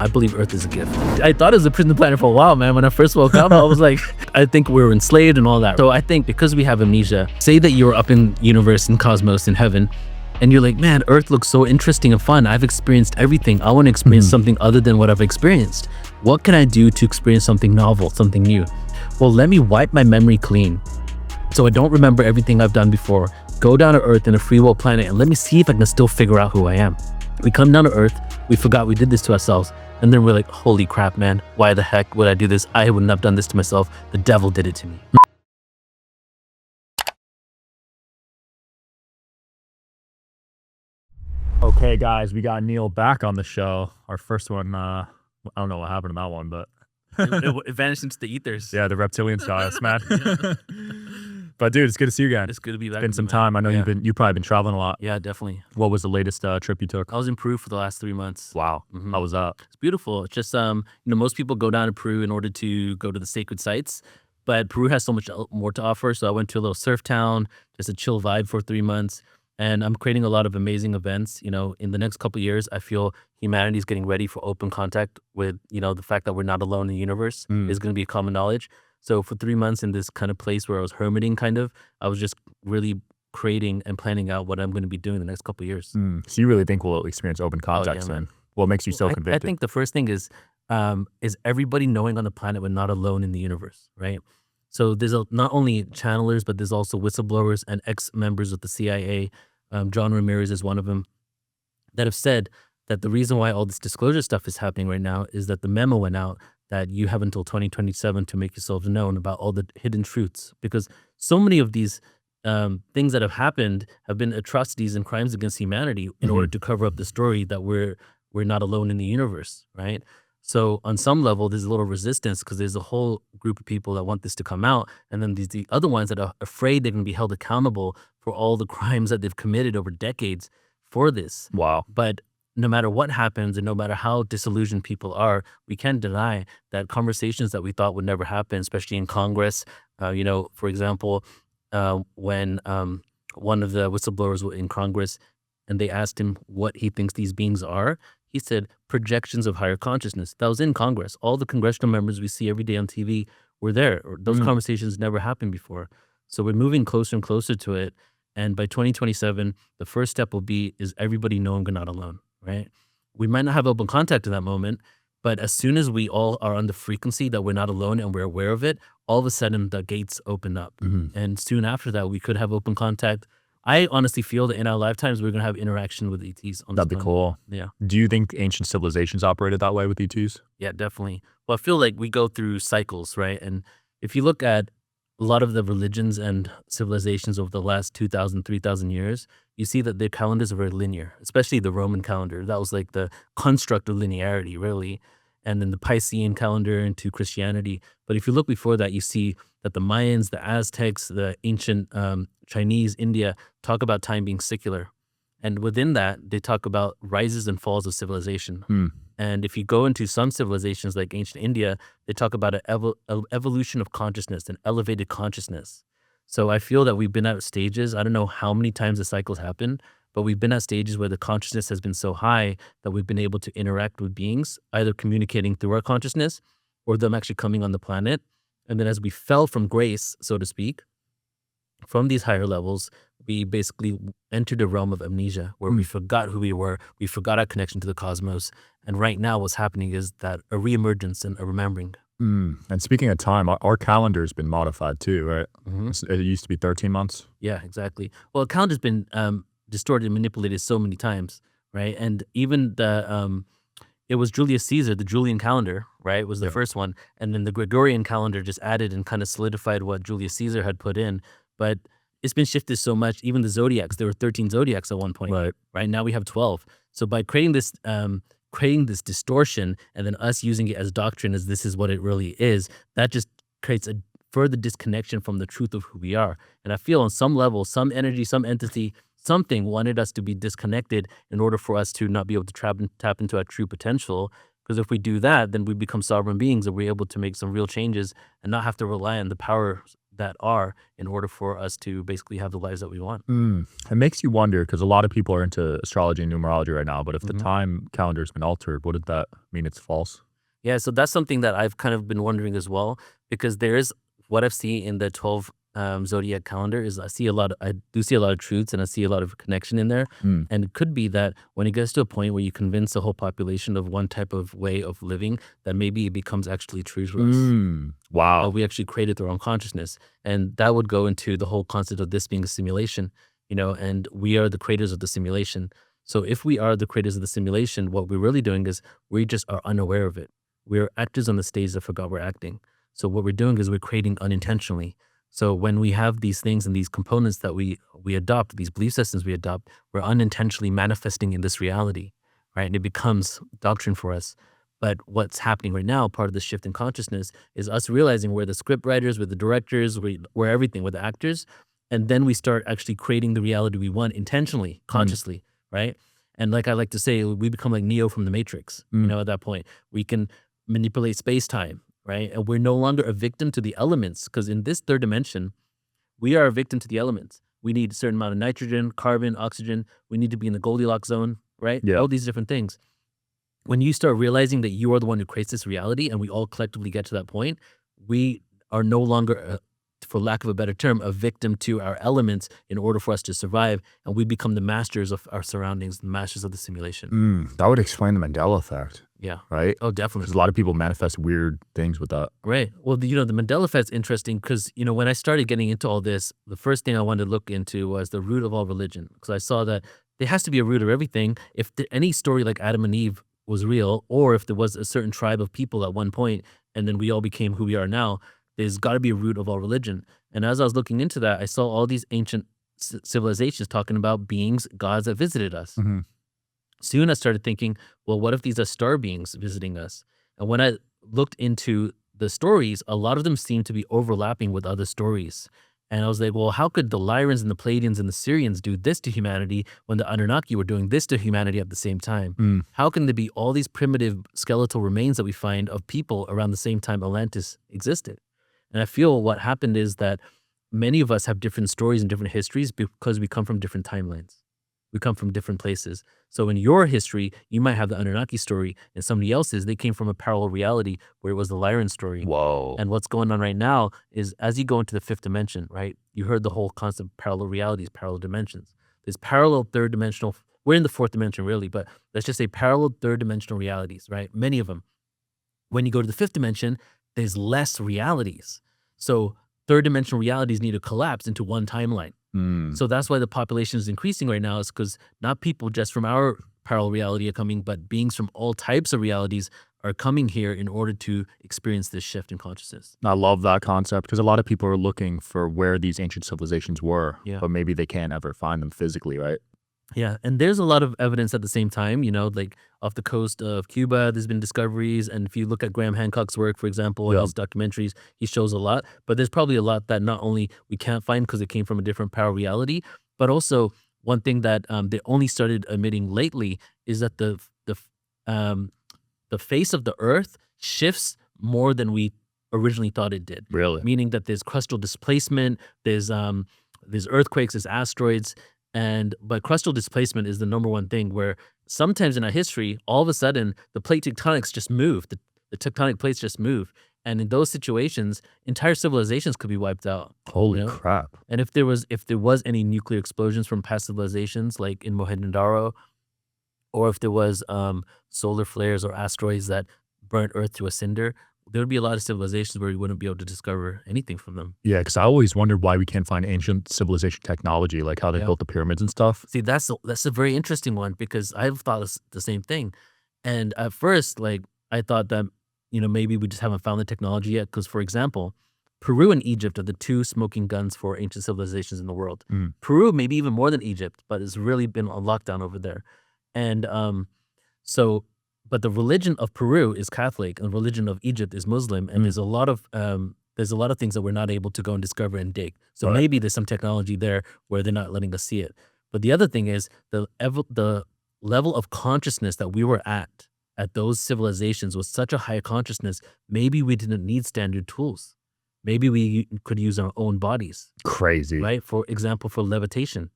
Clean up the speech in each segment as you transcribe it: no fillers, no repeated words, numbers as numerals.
I believe Earth is a gift. I thought it was a prison planet for a while, man. When I first woke up, I was like, I think we were enslaved and all that. So I think because we have amnesia, say that you're up in universe and cosmos in heaven, and you're like, man, Earth looks so interesting and fun. I've experienced everything. I want to experience something other than what I've experienced. What can I do to experience something novel, something new? Well, let me wipe my memory clean so I don't remember everything I've done before. Go down to Earth in a free will planet and let me see if I can still figure out who I am. We come down to Earth, we forgot we did this to ourselves, and then we're like, holy crap, man, why the heck would I do this? I wouldn't have done this to myself. The devil did it to me. Okay, guys, we got Neil back on the show. Our first one, I don't know what happened to that one, but it vanished into the ethers. yeah, the reptilian style, it's mad. But dude, it's good to see you again. It's good to be back. It's been some time. I know you've probably been traveling a lot. Yeah, definitely. What was the latest trip you took? I was in Peru for the last 3 months. Wow. How was that? It's beautiful. It's just, most people go down to Peru in order to go to the sacred sites, but Peru has so much more to offer. So I went to a little surf town, just a chill vibe for 3 months. And I'm creating a lot of amazing events. In the next couple of years, I feel humanity is getting ready for open contact with, the fact that we're not alone in the universe is going to be common knowledge. So for 3 months in this kind of place where I was hermiting I was just really creating and planning out what I'm going to be doing the next couple of years. So you really think we'll experience open contact soon? What makes you so convicted? I think the first thing is everybody knowing on the planet we're not alone in the universe, right? So there's not only channelers, but there's also whistleblowers and ex-members of the CIA. John Ramirez is one of them, that have said that the reason why all this disclosure stuff is happening right now is that the memo went out that you have until 2027 to make yourselves known about all the hidden truths. Because so many of these things that have happened have been atrocities and crimes against humanity in order to cover up the story that we're not alone in the universe, right? So on some level, there's a little resistance because there's a whole group of people that want this to come out. And then there's the other ones that are afraid they're going to be held accountable for all the crimes that they've committed over decades for this. Wow. But no matter what happens and no matter how disillusioned people are, we can't deny that conversations that we thought would never happen, especially in Congress, for example, when one of the whistleblowers was in Congress and they asked him what he thinks these beings are, he said projections of higher consciousness. That was in Congress. All the congressional members we see every day on TV were there. Those conversations never happened before. So we're moving closer and closer to it. And by 2027, the first step will be is everybody knowing we're not alone, right? We might not have open contact in that moment, but as soon as we all are on the frequency that we're not alone and we're aware of it, all of a sudden the gates open up. And soon after that, we could have open contact. I honestly feel that in our lifetimes, we're going to have interaction with ETs. That'd be cool. Yeah. Do you think ancient civilizations operated that way with ETs? Yeah, definitely. Well, I feel like we go through cycles, right? And if you look at a lot of the religions and civilizations over the last 2,000, 3,000 years, you see that their calendars are very linear, especially the Roman calendar. That was like the construct of linearity, really. And then the Piscean calendar into Christianity. But if you look before that, you see that the Mayans, the Aztecs, the ancient Chinese, India, talk about time being secular. And within that, they talk about rises and falls of civilization. And if you go into some civilizations like ancient India, they talk about an evolution of consciousness, an elevated consciousness. So I feel that we've been at stages, I don't know how many times the cycles happen, but we've been at stages where the consciousness has been so high that we've been able to interact with beings, either communicating through our consciousness or them actually coming on the planet. And then as we fell from grace, so to speak, from these higher levels, we basically entered a realm of amnesia where we forgot who we were. We forgot our connection to the cosmos. And right now what's happening is that a reemergence and a remembering. And speaking of time, our calendar's been modified too, right? It used to be 13 months. Yeah, exactly. Well, the calendar's been distorted and manipulated so many times, right? And even it was Julius Caesar, the Julian calendar, right, was the first one. And then the Gregorian calendar just added and kind of solidified what Julius Caesar had put in. But it's been shifted so much. Even the zodiacs, there were 13 zodiacs at one point. Right now we have 12. So by creating this distortion and then us using it as doctrine as this is what it really is, that just creates a further disconnection from the truth of who we are. And I feel on some level, some energy, some entity, something wanted us to be disconnected in order for us to not be able to tap into our true potential. Because if we do that, then we become sovereign beings and we're able to make some real changes and not have to rely on the power that are in order for us to basically have the lives that we want. It makes you wonder because a lot of people are into astrology and numerology right now, but if the Mhm. time calendar's been altered, wouldn't that mean it's false? Yeah, so that's something that I've kind of been wondering as well, because there is what I've seen in the 12 zodiac calendar is I do see a lot of truths and I see a lot of connection in there. Mm. And it could be that when it gets to a point where you convince the whole population of one type of way of living, that maybe it becomes actually true to us. Wow. We actually created their own consciousness. And that would go into the whole concept of this being a simulation, and we are the creators of the simulation. So if we are the creators of the simulation, what we're really doing is we just are unaware of it. We're actors on the stage that forgot we're acting. So what we're doing is we're creating unintentionally. So when we have these things and these components that we adopt, these belief systems we adopt, we're unintentionally manifesting in this reality, right? And it becomes doctrine for us. But what's happening right now, part of the shift in consciousness, is us realizing we're the script writers, we're the directors, we're everything, we're the actors. And then we start actually creating the reality we want intentionally, Mm. consciously, right? And like I like to say, we become like Neo from the Matrix, Mm. at that point. We can manipulate space time, right? And we're no longer a victim to the elements because in this third dimension, we are a victim to the elements. We need a certain amount of nitrogen, carbon, oxygen. We need to be in the Goldilocks zone, right? Yeah. All these different things. When you start realizing that you are the one who creates this reality and we all collectively get to that point, we are no longer, for lack of a better term, a victim to our elements in order for us to survive. And we become the masters of our surroundings, the masters of the simulation. That would explain the Mandela effect, Yeah. right? Oh, Because definitely. a lot of people manifest weird things with that. Right. Well, the Mandela effect's interesting because, when I started getting into all this, the first thing I wanted to look into was the root of all religion. Because I saw that there has to be a root of everything. If any story like Adam and Eve was real, or if there was a certain tribe of people at one point, and then we all became who we are now, there's got to be a root of all religion. And as I was looking into that, I saw all these ancient civilizations talking about beings, gods that visited us. Mhm. Soon I started thinking, well, what if these are star beings visiting us? And when I looked into the stories, a lot of them seemed to be overlapping with other stories. And I was like, well, how could the Lyrans and the Pleiadians and the Syrians do this to humanity when the Anunnaki were doing this to humanity at the same time? Mm. How can there be all these primitive skeletal remains that we find of people around the same time Atlantis existed? And I feel what happened is that many of us have different stories and different histories because we come from different timelines. We come from different places. So in your history, you might have the Anunnaki story, and somebody else's, they came from a parallel reality where it was the Lyran story. Whoa. And what's going on right now is as you go into the fifth dimension, right? You heard the whole concept of parallel realities, parallel dimensions. There's parallel third dimensional, we're in the fourth dimension really, but let's just say parallel third dimensional realities, right? Many of them. When you go to the fifth dimension, there's less realities. So third dimensional realities need to collapse into one timeline. Mm. So that's why the population is increasing right now, is because not people just from our parallel reality are coming, but beings from all types of realities are coming here in order to experience this shift in consciousness. I love that concept because a lot of people are looking for where these ancient civilizations were, Yeah. but maybe they can't ever find them physically, right? Yeah, and there's a lot of evidence at the same time, like off the coast of Cuba, there's been discoveries. And if you look at Graham Hancock's work, for example, and Yeah. his documentaries, he shows a lot. But there's probably a lot that not only we can't find because it came from a different power reality, but also one thing that they only started admitting lately is that the face of the Earth shifts more than we originally thought it did. Really? Meaning that there's crustal displacement, there's earthquakes, there's asteroids, but crustal displacement is the number one thing where sometimes in our history, all of a sudden the plate tectonics just move, the tectonic plates just move, and in those situations, entire civilizations could be wiped out. Holy You know? crap. And if there was any nuclear explosions from past civilizations, like in Mohenjo-daro, or if there was solar flares or asteroids that burnt Earth to a cinder, there would be a lot of civilizations where you wouldn't be able to discover anything from them. Yeah, because I always wondered why we can't find ancient civilization technology, like how they Yeah. built the pyramids and stuff. See, that's a very interesting one because I've thought the same thing. And at first, like I thought that maybe we just haven't found the technology yet. Because, for example, Peru and Egypt are the two smoking guns for ancient civilizations in the world. Mm. Peru, maybe even more than Egypt, but it's really been on lockdown over there. And so, but the religion of Peru is Catholic, and the religion of Egypt is Muslim, and Mm. there's a lot of things that we're not able to go and discover and dig. So Right. maybe there's some technology there where they're not letting us see it. But the other thing is the level of consciousness that we were at those civilizations was such a high consciousness. Maybe we didn't need standard tools. Maybe we could use our own bodies, Crazy. right? For example, for levitation,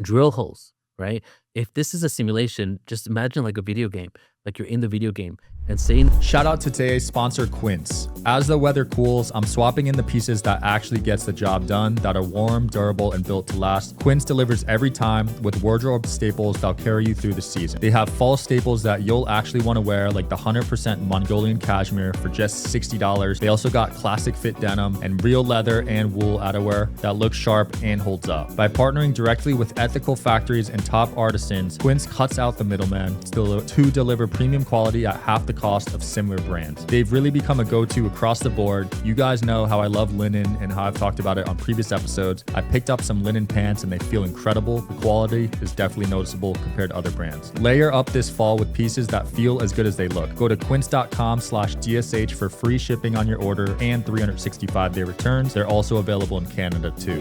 drill holes, right? If this is a simulation, just imagine like a video game, like you're in the video game and saying, Shout out to today's sponsor, Quince. As the weather cools, I'm swapping in the pieces that actually gets the job done, that are warm, durable, and built to last. Quince delivers every time with wardrobe staples that'll carry you through the season. They have fall staples that you'll actually want to wear, like the 100% Mongolian cashmere for just $60. They also got classic fit denim and real leather and wool outerwear that looks sharp and holds up. By partnering directly with ethical factories and top artisans, Quince cuts out the middleman to deliver premium quality at half the cost of similar brands. They've really become a go-to across the board. You guys know how I love linen and how I've talked about it on previous episodes. I picked up some linen pants and they feel incredible. The quality is definitely noticeable compared to other brands. Layer up this fall with pieces that feel as good as they look. Go to quince.com/DSH for free shipping on your order and 365-day returns. They're also available in Canada too.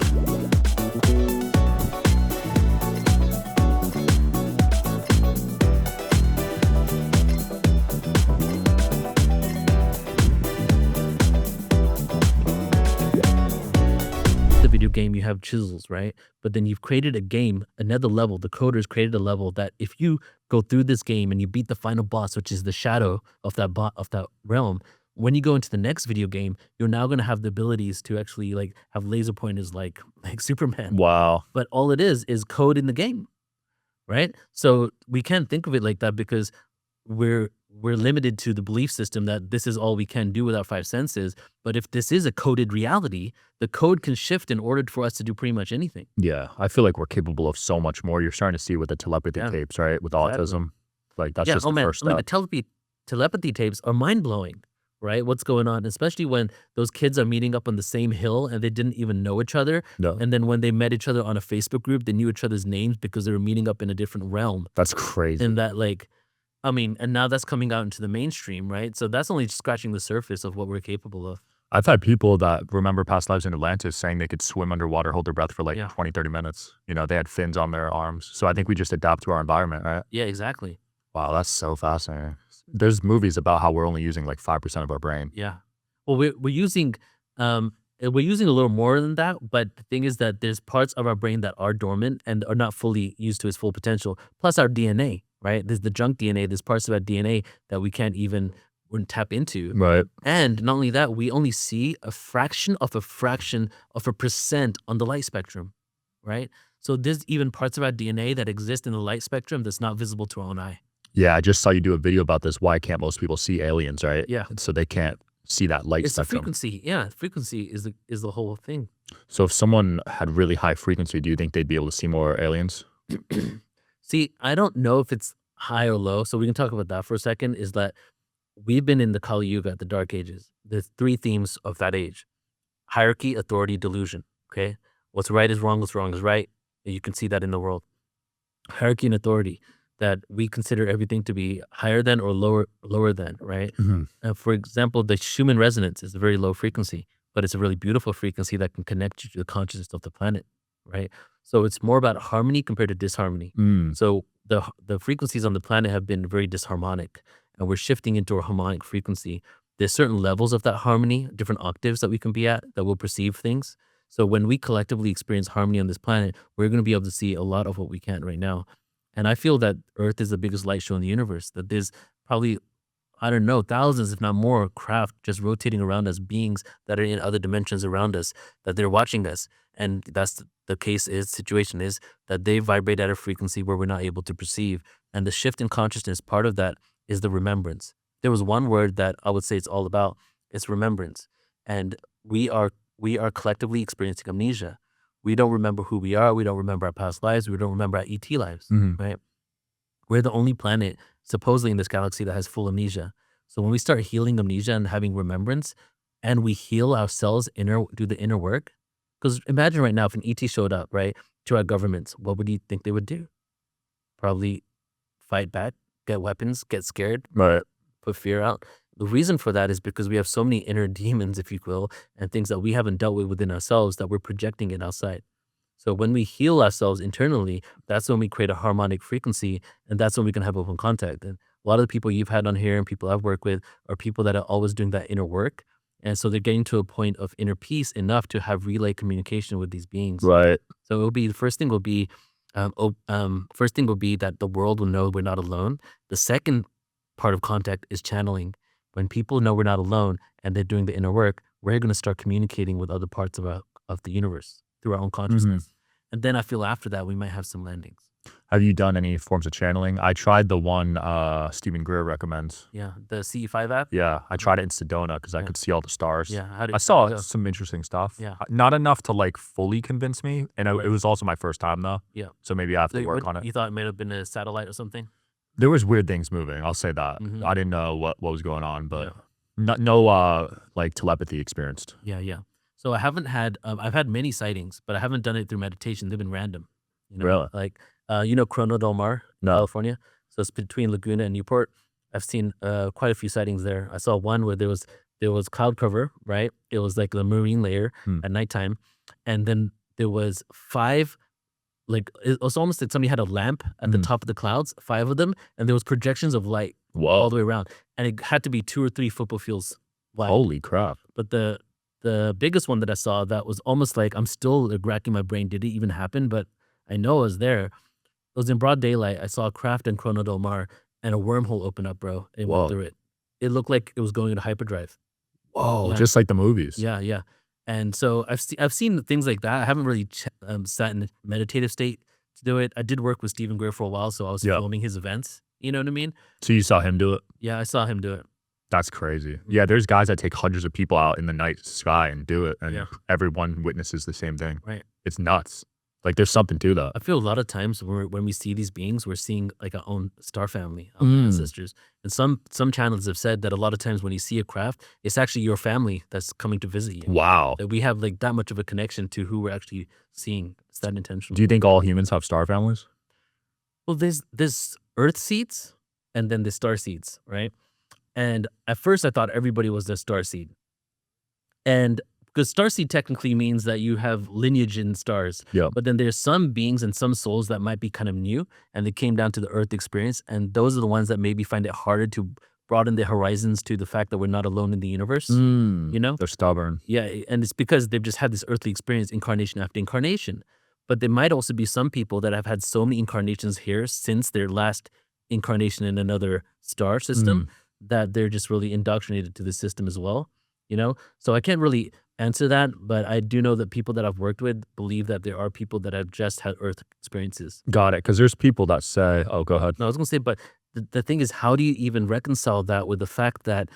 the video game, you have chisels, right? But then you've created a game, another level. The coders created a level that if you go through this game and you beat the final boss, which is the shadow of that realm, when you go into the next video game, you're now going to have the abilities to actually like have laser pointers like Superman. Wow. But all it is code in the game, right? So we can't think of it like that because we're limited to the belief system that this is all we can do with our five senses. But if this is a coded reality, the code can shift in order for us to do pretty much anything. Yeah, I feel like we're capable of so much more. You're starting to see with the telepathy Yeah. tapes, right? With Exactly. autism, like that's Yeah, just oh the man, first I mean, step. the telepathy tapes are mind blowing, right? What's going on, especially when those kids are meeting up on the same hill and they didn't even know each other. No, And then when they met each other on a Facebook group, they knew each other's names because they were meeting up in a different realm. that's crazy. And that like, I mean, and now that's coming out into the mainstream, right? So that's only scratching the surface of what we're capable of. I've had people that remember past lives in Atlantis saying they could swim underwater, hold their breath for like Yeah. 20, 30 minutes. You know, they had fins on their arms. So I think we just adapt to our environment, right? Yeah, exactly. Wow, that's so fascinating. There's movies about how we're only using like 5% of our brain. Yeah. Well, we're using a little more than that, but the thing is that there's parts of our brain that are dormant and are not fully used to its full potential. Plus our DNA, right? There's the junk DNA. There's parts of our DNA that we can't even tap into. Right. And not only that, we only see a fraction of a percent on the light spectrum, right? So there's even parts of our DNA that exist in the light spectrum that's not visible to our own eye. Yeah, I just saw you do a video about this. Why can't most people see aliens, right? Yeah. So they can't see that light It's the spectrum. frequency. Yeah, frequency is the whole thing. So if someone had really high frequency, do you think they'd be able to see more aliens? See, I don't know if it's high or low, so we can talk about that for a second. Is that we've been in the Kali Yuga, the Dark Ages. There's three themes of that age: hierarchy, authority, delusion. Okay, what's right is wrong, what's wrong is right. And you can see that in the world. Hierarchy and authority, that we consider everything to be higher than or lower than, right? For example, the Schumann resonance is a very low frequency, but it's a really beautiful frequency that can connect you to the consciousness of the planet, right? So it's more about harmony compared to disharmony. Mm. So the frequencies on the planet have been very disharmonic, and we're shifting into a harmonic frequency. There's certain levels of that harmony, different octaves that we can be at that will perceive things. So when we collectively experience harmony on this planet, we're going to be able to see a lot of what we can't right now. And I feel that Earth is the biggest light show in the universe, that there's probably, I don't know, thousands, if not more, craft just rotating around us, beings that are in other dimensions around us, that they're watching us. And that's situation is that they vibrate at a frequency where we're not able to perceive. And the shift in consciousness, part of that is the remembrance. There was one word that I would say it's all about, it's remembrance. And we are collectively experiencing amnesia. We don't remember who we are. We don't remember our past lives. We don't remember our ET lives, Mhm. right? We're the only planet supposedly in this galaxy that has full amnesia. So when we start healing amnesia and having remembrance, and we heal ourselves, do the inner work, because imagine right now if an ET showed up, right, to our governments, what would you think they would do? Probably fight back, get weapons, get scared, Right. put fear out. The reason for that is because we have so many inner demons, if you will, and things that we haven't dealt with within ourselves that we're projecting it outside. So when we heal ourselves internally, that's when we create a harmonic frequency, and that's when we can have open contact. And a lot of the people you've had on here and people I've worked with are people that are always doing that inner work. And so they're getting to a point of inner peace enough to have relay communication with these beings. Right. So it'll be, the first thing will be, first thing will be that the world will know we're not alone. The second part of contact is channeling. When people know we're not alone and they're doing the inner work, we're going to start communicating with other parts of the universe through our own consciousness. And then I feel after that, we might have some landings. Have you done any forms of channeling? I tried the one Stephen Greer recommends. Yeah. The CE5 app. Yeah, I tried it in Sedona because I Yeah. could see all the stars. Yeah. I saw how'd it go? some interesting stuff. Yeah. Not enough to like fully convince me. And it was also my first time though. Yeah. So maybe I have to So work what, on it. you thought it might have been a satellite or something? There was weird things moving. I'll say that. Mhm. I didn't know what was going on, but Yeah. no like telepathy experienced. Yeah, yeah. So I haven't had, I've had many sightings, but I haven't done it through meditation. They've been random. You know? Really? Like, you know, Corona del Mar, No. California. So it's between Laguna and Newport. I've seen quite a few sightings there. I saw one where there was cloud cover, right? It was like the marine layer at nighttime, and then there was 5. Like it was almost like somebody had a lamp at the top of the clouds, 5 of them, and there was projections of light all Whoa. the way around, and it had to be 2 or 3 football fields wide. Holy crap. But the biggest one that I saw that was almost like, I'm still racking my brain, did it even happen? But I know it was there. It was in broad daylight. I saw a craft in Corona del Mar and a wormhole open up, bro. It went Whoa. through it. It looked like it was going into hyperdrive. Whoa. Yeah. Just like the movies. Yeah, yeah. And so I've seen things like that. I haven't really sat in a meditative state to do it. I did work with Stephen Greer for a while, so I was filming his events. You know what I mean? So you saw him do it? Yeah, I saw him do it. That's crazy. Yeah, there's guys that take hundreds of people out in the night sky and do it, and Yeah. everyone witnesses the same thing. Right. It's nuts. Like there's something to that. I feel a lot of times when we see these beings, we're seeing like our own star family, our ancestors. And some channels have said that a lot of times when you see a craft, it's actually your family that's coming to visit you. Wow. That we have like that much of a connection to who we're actually seeing. It's that intentional. Do you think all humans have star families? Well, there's Earth seeds and then there's star seeds, right? And at first I thought everybody was a star seed. And because starseed technically means that you have lineage in stars. Yeah. But then there's some beings and some souls that might be kind of new and they came down to the Earth experience. And those are the ones that maybe find it harder to broaden their horizons to the fact that we're not alone in the universe. You know? They're stubborn. Yeah. And it's because they've just had this earthly experience incarnation after incarnation. But there might also be some people that have had so many incarnations here since their last incarnation in another star system that they're just really indoctrinated to the system as well. You know? So I can't really answer that, but I do know that people that I've worked with believe that there are people that have just had Earth experiences. Got it. Because there's people that say, oh, go ahead. No, I was going to say, but the thing is, how do you even reconcile that with the fact that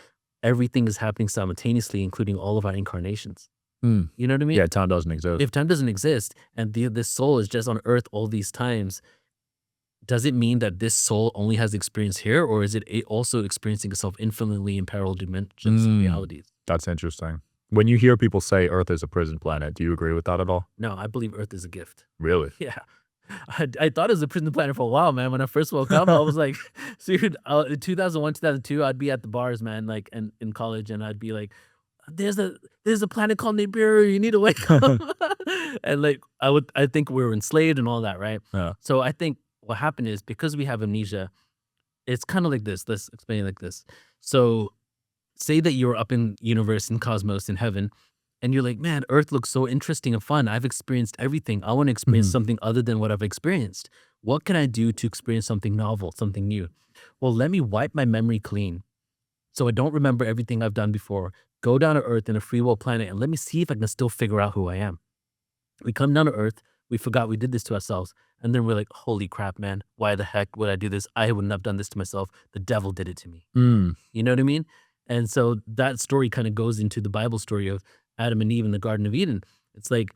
everything is happening simultaneously, including all of our incarnations? You know what I mean? Yeah, time doesn't exist. If time doesn't exist and this soul is just on Earth all these times, does it mean that this soul only has experience here, or is it also experiencing itself infinitely in parallel dimensions and realities? That's interesting. When you hear people say Earth is a prison planet, do you agree with that at all? No, I believe Earth is a gift. Really? Yeah. I thought it was a prison planet for a while, man. When I first woke up, I was like, dude, in 2001, 2002, I'd be at the bars, man, like in college, and I'd be like, there's a planet called Nibiru, you need to wake up. And like, I think we were enslaved and all that, right? Yeah. So I think what happened is, because we have amnesia, it's kind of like this. Let's explain it like this. So say that you're up in universe, in cosmos, in heaven, and you're like, man, Earth looks so interesting and fun. I've experienced everything. I want to experience something other than what I've experienced. What can I do to experience something novel, something new? Well, let me wipe my memory clean so I don't remember everything I've done before. Go down to Earth in a free will planet and let me see if I can still figure out who I am. We come down to Earth. We forgot we did this to ourselves. And then we're like, holy crap, man. Why the heck would I do this? I wouldn't have done this to myself. The devil did it to me. You know what I mean? And so that story kind of goes into the Bible story of Adam and Eve in the Garden of Eden. It's like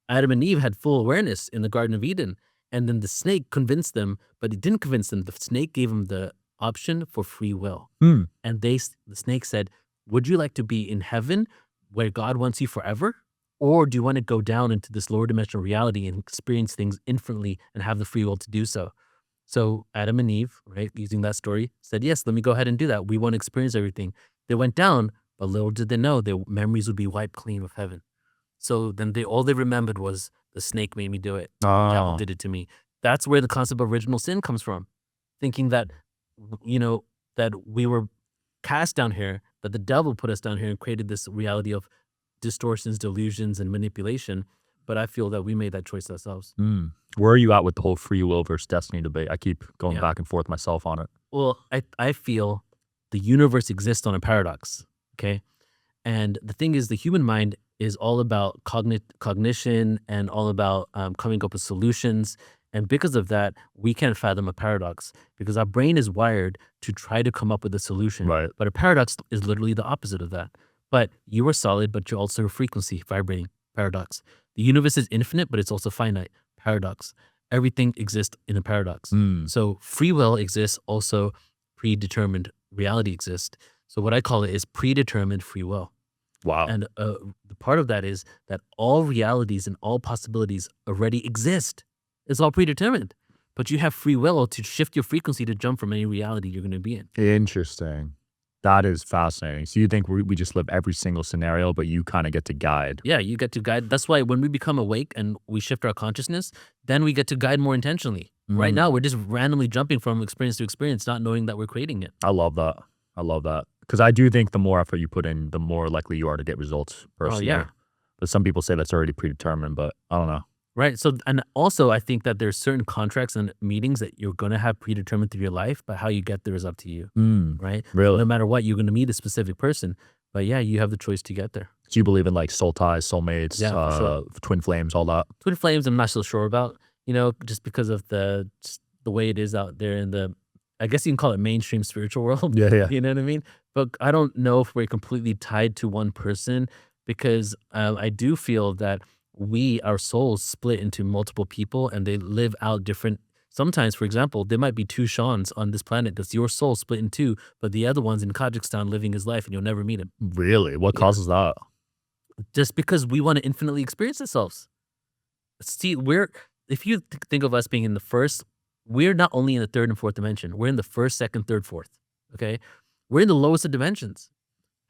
Adam and Eve had full awareness in the Garden of Eden. And then the snake convinced them, but it didn't convince them. The snake gave them the option for free will. And the snake said, would you like to be in heaven where God wants you forever? Or do you want to go down into this lower dimensional reality and experience things infinitely and have the free will to do so? So Adam and Eve, right, using that story, said, yes, let me go ahead and do that. We want to experience everything. They went down, but little did they know their memories would be wiped clean of heaven. So then all they remembered was the snake made me do it. The devil did it to me. That's where the concept of original sin comes from. Thinking that, you know, that we were cast down here, that the devil put us down here and created this reality of distortions, delusions, and manipulation. But I feel that we made that choice ourselves. Where are you at with the whole free will versus destiny debate? I keep going Yeah. back and forth myself on it. Well, I feel the universe exists on a paradox. Okay. And the thing is, the human mind is all about cognition and all about coming up with solutions. And because of that, we can't fathom a paradox because our brain is wired to try to come up with a solution. Right. But a paradox is literally the opposite of that. But you are solid, but you're also a frequency, vibrating. Paradox. The universe is infinite, but it's also finite. Paradox. Everything exists in a paradox. So free will exists, also predetermined reality exists. So what I call it is predetermined free will. Wow. And the part of that is that all realities and all possibilities already exist. It's all predetermined. But you have free will to shift your frequency to jump from any reality you're going to be in. Interesting. That is fascinating. So you think we just live every single scenario, but you kind of get to guide. Yeah, you get to guide. That's why when we become awake and we shift our consciousness, then we get to guide more intentionally. Right now, we're just randomly jumping from experience to experience, not knowing that we're creating it. I love that. I love that. Because I do think the more effort you put in, the more likely you are to get results personally. yeah. But some people say that's already predetermined, but I don't know. Right. So, and also I think that there's certain contracts and meetings that you're going to have predetermined through your life, but how you get there is up to you. Right. Really? No matter what, you're going to meet a specific person, but yeah, you have the choice to get there. So you believe in like soul ties, soulmates, Yeah, for sure. twin flames, all that? Twin flames, I'm not so sure about, just because of the way it is out there in the, I guess you can call it mainstream spiritual world. Yeah. You know what I mean? But I don't know if we're completely tied to one person because I do feel that our souls split into multiple people and they live out different. Sometimes, for example, there might be two Seans on this planet. That's your soul split in two, but the other one's in Kazakhstan living his life and you'll never meet him. Really? What causes that? Just because we want to infinitely experience ourselves. See, if you think of us being in the first, we're not only in the third and fourth dimension, we're in the first, second, third, fourth. Okay. We're in the lowest of dimensions.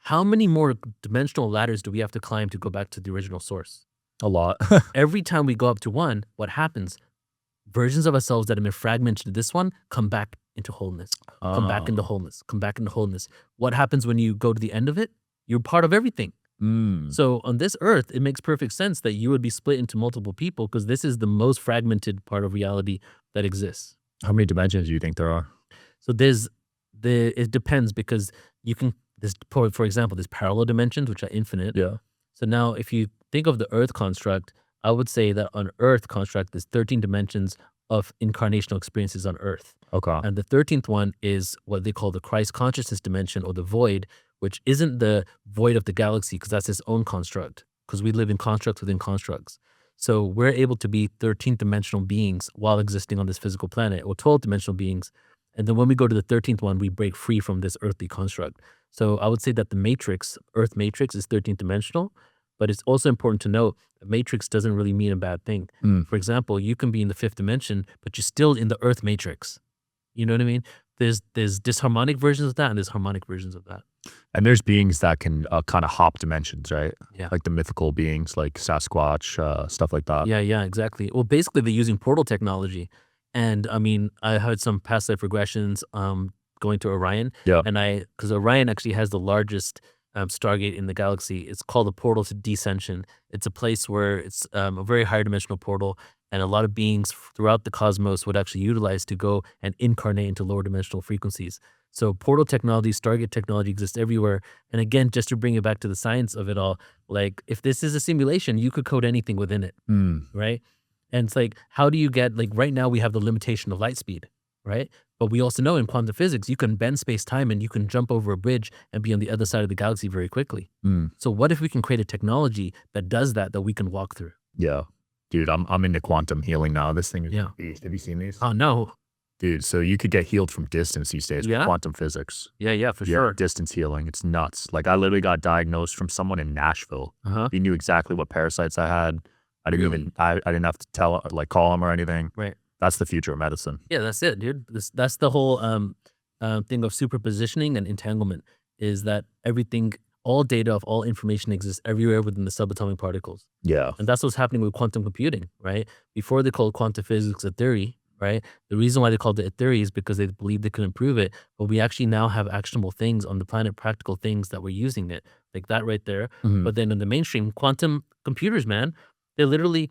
How many more dimensional ladders do we have to climb to go back to the original source? A lot. Every time we go up to one, what happens? Versions of ourselves that have been fragmented to this one come back into wholeness, come back into wholeness, come back into wholeness. What happens when you go to the end of it? You're part of everything. So on this earth, it makes perfect sense that you would be split into multiple people because this is the most fragmented part of reality that exists. How many dimensions do you think there are? So it depends because for example, there's parallel dimensions, which are infinite. Yeah. So now if you think of the earth construct, I would say that on earth construct, there's 13 dimensions of incarnational experiences on earth. Okay. And the 13th one is what they call the Christ consciousness dimension or the void, which isn't the void of the galaxy because that's its own construct because we live in constructs within constructs. So we're able to be 13th dimensional beings while existing on this physical planet, or 12th dimensional beings. And then when we go to the 13th one, we break free from this earthly construct. So I would say that the matrix, earth matrix, is 13th dimensional, but it's also important to note that matrix doesn't really mean a bad thing. For example, you can be in the 5th dimension, but you're still in the earth matrix. You know what I mean? There's disharmonic versions of that and there's harmonic versions of that. And there's beings that can kind of hop dimensions, right? Yeah. Like the mythical beings like Sasquatch, stuff like that. Yeah, exactly. Well, basically they're using portal technology. And I mean, I heard some past life regressions going to Orion. Yeah. And because Orion actually has the largest Stargate in the galaxy. It's called the portal to descension. It's a place where it's a very higher dimensional portal, and a lot of beings throughout the cosmos would actually utilize to go and incarnate into lower dimensional frequencies. So portal technology, Stargate technology exists everywhere. And again, just to bring it back to the science of it all, like if this is a simulation, you could code anything within it, right? And it's like, how do you get, like right now we have the limitation of light speed, right? But we also know in quantum physics, you can bend space-time and you can jump over a bridge and be on the other side of the galaxy very quickly. So what if we can create a technology that does that we can walk through? Yeah. Dude, I'm into quantum healing now. This thing is Yeah. a beast. Have you seen these? Oh, no. Dude, so you could get healed from distance these days with Yeah? quantum physics. Yeah, for Yeah, sure. distance healing. It's nuts. Like I literally got diagnosed from someone in Nashville. Uh-huh. He knew exactly what parasites I had. I didn't have to call him or anything. Right. That's the future of medicine. Yeah, that's it, dude. That's the whole thing of superpositioning and entanglement is that everything, all data of all information exists everywhere within the subatomic particles. Yeah. And that's what's happening with quantum computing, right? Before they called quantum physics a theory, right? The reason why they called it a theory is because they believed they couldn't prove it, but we actually now have actionable things on the planet, practical things that we're using it, like that right there. Mhm. But then in the mainstream, quantum computers, man, they're literally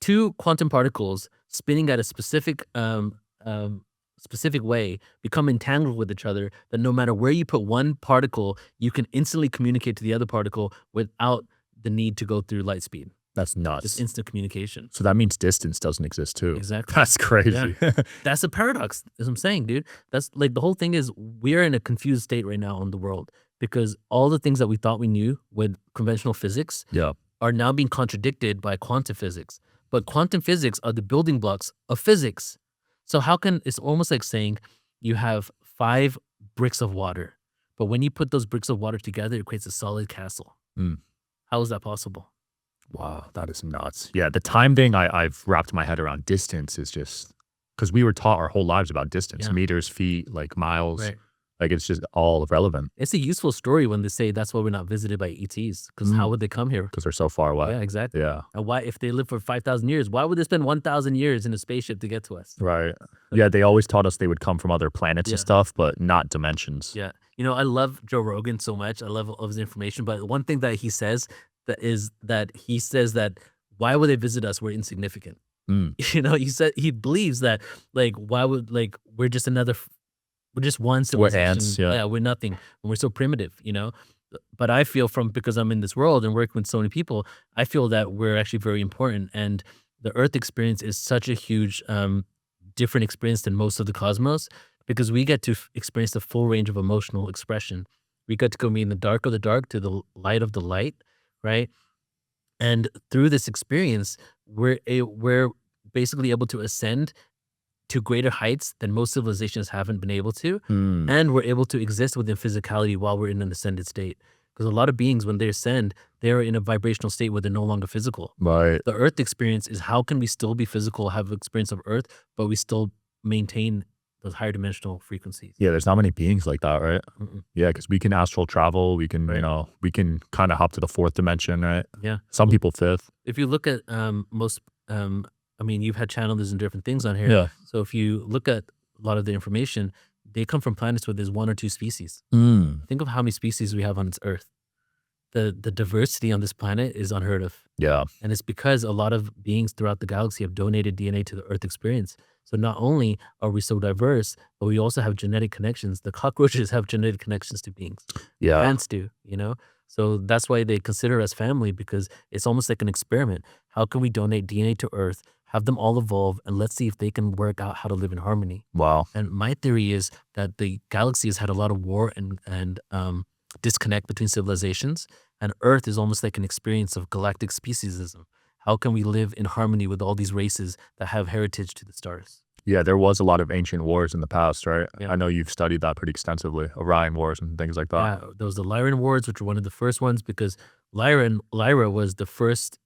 two quantum particles spinning at a specific way become entangled with each other, that no matter where you put one particle, you can instantly communicate to the other particle without the need to go through light speed. That's Just nuts. instant communication. So that means distance doesn't exist too. Exactly. That's crazy. That's a paradox. That's what I'm saying, dude. That's like the whole thing is we're in a confused state right now in the world because all the things that we thought we knew with conventional physics Yeah. are now being contradicted by quantum physics. But quantum physics are the building blocks of physics. So how can it's almost like saying you have 5 bricks of water, but when you put those bricks of water together, it creates a solid castle. Mm. How is that possible? Wow, that is nuts. Yeah, the time thing I've wrapped my head around distance is just because we were taught our whole lives about distance, Yeah. meters, feet, like miles. Right. Like it's just all irrelevant It's a useful story when they say that's why we're not visited by ETs, because how would they come here? because they're so far away. Yeah, exactly. Yeah. And why, if they live for 5,000 years, why would they spend 1,000 years in a spaceship to get to us? Right. Yeah, they always taught us they would come from other planets Yeah. and stuff, but not dimensions. Yeah. You know, I love Joe Rogan so much. I love all of his information. But one thing that he says that why would they visit us? We're insignificant. Mm. You know, he believes that like why would like we're just one We're civilization. ants, yeah. We're nothing. And we're so primitive, you know. But I feel because I'm in this world and working with so many people, I feel that we're actually very important. And the Earth experience is such a huge different experience than most of the cosmos because we get to experience the full range of emotional expression. We get to go in the dark of the dark to the light of the light, right? And through this experience, we're basically able to ascend to greater heights than most civilizations haven't been able to, Mm. and we're able to exist within physicality while we're in an ascended state. Because a lot of beings, when they ascend, they're in a vibrational state where they're no longer physical. Right. The Earth experience is how can we still be physical, have experience of Earth, but we still maintain those higher dimensional frequencies. Yeah, there's not many beings like that, right? Mm-mm. Yeah, because we can astral travel. We can, Right. we can kind of hop to the 4th dimension, right? Yeah. Some people 5th. If you look at you've had channels and different things on here. Yeah. So if you look at a lot of the information, they come from planets where there's 1 or 2 species. Mm. Think of how many species we have on this Earth. The diversity on this planet is unheard of. Yeah. And it's because a lot of beings throughout the galaxy have donated DNA to the Earth experience. So not only are we so diverse, but we also have genetic connections. The cockroaches have genetic connections to beings. Yeah. Ants do, you know? So that's why they consider us family, because it's almost like an experiment. How can we donate DNA to Earth, have them all evolve, and let's see if they can work out how to live in harmony. Wow. And my theory is that the galaxy has had a lot of war and disconnect between civilizations, and Earth is almost like an experience of galactic speciesism. How can we live in harmony with all these races that have heritage to the stars? Yeah, there was a lot of ancient wars in the past, right? Yeah. I know you've studied that pretty extensively, Orion Wars and things like that. Yeah, there was the Lyran Wars, which were one of the first ones because Lyra was the first